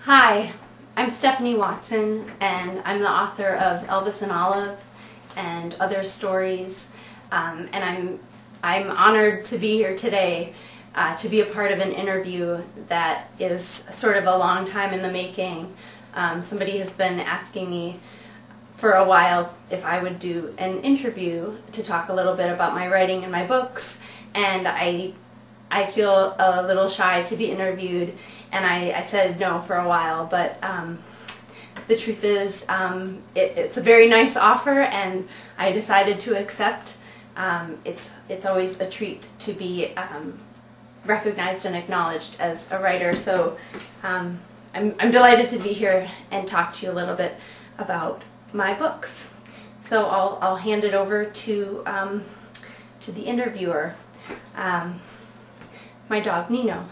Hi, I'm Stephanie Watson, and I'm the author of Elvis and Olive and other stories, and I'm honored to be here today to be a part of an interview that is sort of a long time in the making. Somebody has been asking me for a while if I would do an interview to talk a little bit about my writing and my books, and I feel a little shy to be interviewed, and I said no for a while, but the truth is it's a very nice offer, and I decided to accept. It's always a treat to be recognized and acknowledged as a writer, so I'm delighted to be here and talk to you a little bit about my books. So I'll hand it over to the interviewer, my dog Nino.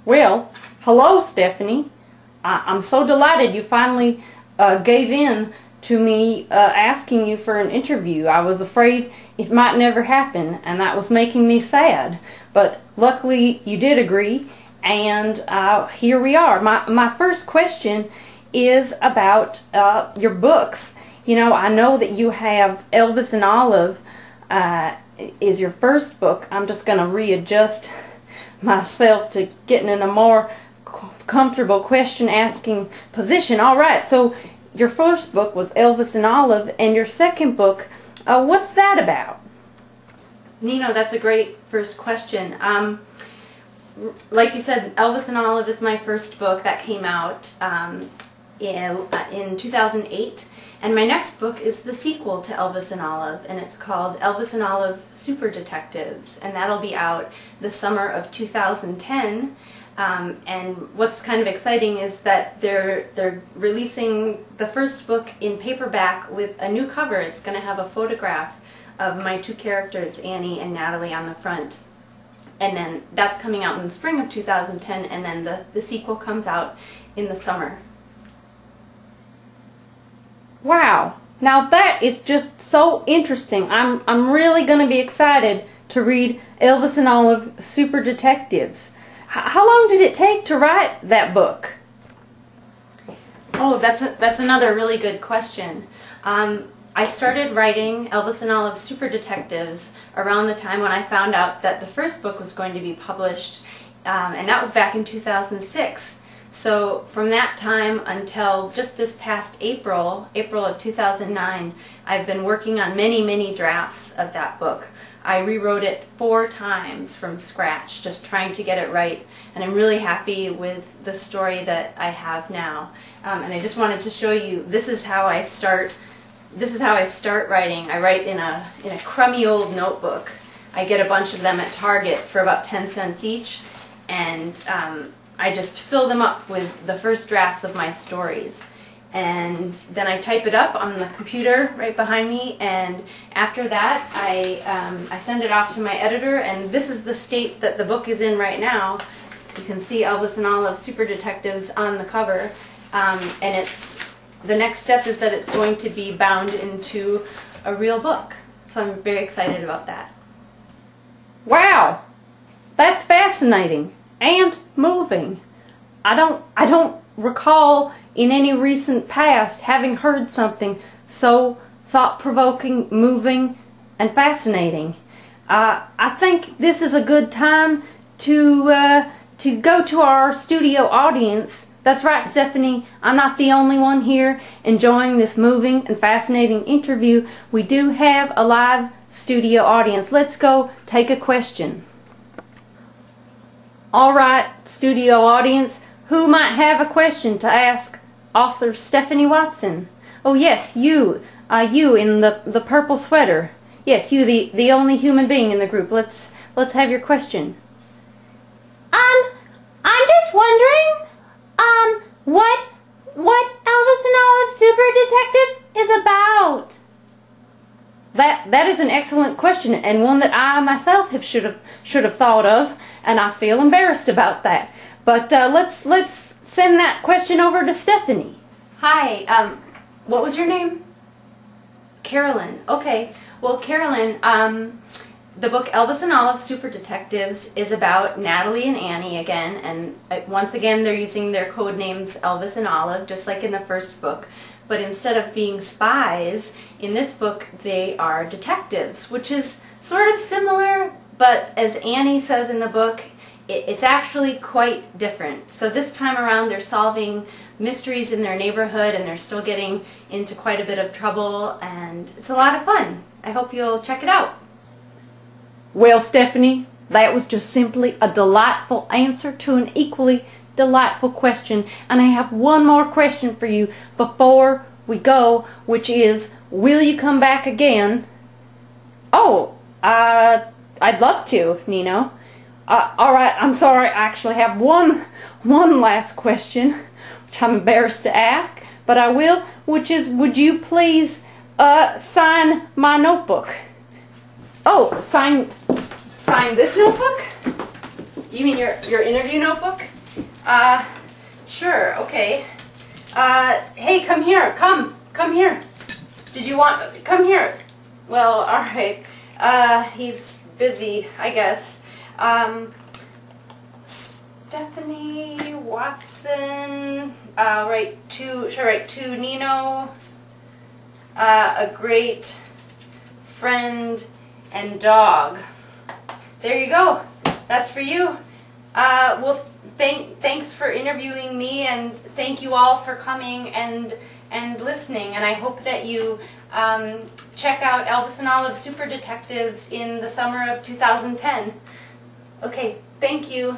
Well, hello, Stephanie. I'm so delighted you finally gave in to me asking you for an interview. I was afraid it might never happen, and that was making me sad. But luckily you did agree, and here we are. My first question is about your books. You know, I know that you have Elvis and Olive is your first book. I'm just going to readjust myself to getting in a more comfortable question asking position. All right, so your first book was Elvis and Olive, and your second book, what's that about? Nino, that's a great first question. Like you said, Elvis and Olive is my first book that came out in 2008, and my next book is the sequel to Elvis and Olive, and it's called Elvis and Olive Super Detectives, and that'll be out the summer of 2010. And what's kind of exciting is that they're releasing the first book in paperback with a new cover. It's going to have a photograph of my two characters, Annie and Natalie, on the front. And then that's coming out in the spring of 2010, and then the sequel comes out in the summer. Wow, now that is just so interesting. I'm really going to be excited to read Elvis and Olive Super Detectives. How long did it take to write that book? Oh, that's another really good question. I started writing Elvis and Olive Super Detectives around the time when I found out that the first book was going to be published, and that was back in 2006. So from that time until just this past April of 2009, I've been working on many drafts of that book. I rewrote it 4 times from scratch, just trying to get it right, and I'm really happy with the story that I have now. And I just wanted to show you, this is how I start writing. I write in a crummy old notebook. I get a bunch of them at Target for about 10 cents each, and I just fill them up with the first drafts of my stories. And then I type it up on the computer right behind me, and after that I send it off to my editor, and this is the state that the book is in right now. You can see Elvis and Olive Super Detectives on the cover, and the next step is that it's going to be bound into a real book. So I'm very excited about that. Wow, that's fascinating and moving. I don't recall in any recent past having heard something so thought-provoking, moving, and fascinating. I think this is a good time to go to our studio audience. That's right, Stephanie, I'm not the only one here enjoying this moving and fascinating interview. We do have a live studio audience. Let's go take a question. All right, studio audience, who might have a question to ask author Stephanie Watson? Oh yes, you in the purple sweater. Yes, you, the only human being in the group. Let's have your question. I'm just wondering, what Elvis and Olive Super Detectives is about. That is an excellent question, and one that I myself should have thought of, and I feel embarrassed about that. But let's send that question over to Stephanie. Hi, what was your name? Carolyn. Okay. Well, Carolyn, The book Elvis and Olive Super Detectives is about Natalie and Annie again, and once again they're using their code names Elvis and Olive, just like in the first book. But instead of being spies, in this book they are detectives, which is sort of similar, but as Annie says in the book, it's actually quite different. So this time around they're solving mysteries in their neighborhood, and they're still getting into quite a bit of trouble, and it's a lot of fun. I hope you'll check it out. Well, Stephanie, that was just simply a delightful answer to an equally delightful question. And I have one more question for you before we go, which is, will you come back again? Oh, I'd love to, Nino. Alright, I'm sorry, I actually have one last question, which I'm embarrassed to ask, but I will, which is, would you please sign my notebook? Oh, sign this notebook? You mean your interview notebook? Sure, okay. Hey, come here, come here. Did you want, come here. Well, alright. He's busy, I guess. Stephanie Watson, should I write to Nino, a great friend and dog. There you go. That's for you. Well, thanks for interviewing me, and thank you all for coming and listening. And I hope that you check out Elvis and Olive Super Detectives in the summer of 2010. Okay, thank you.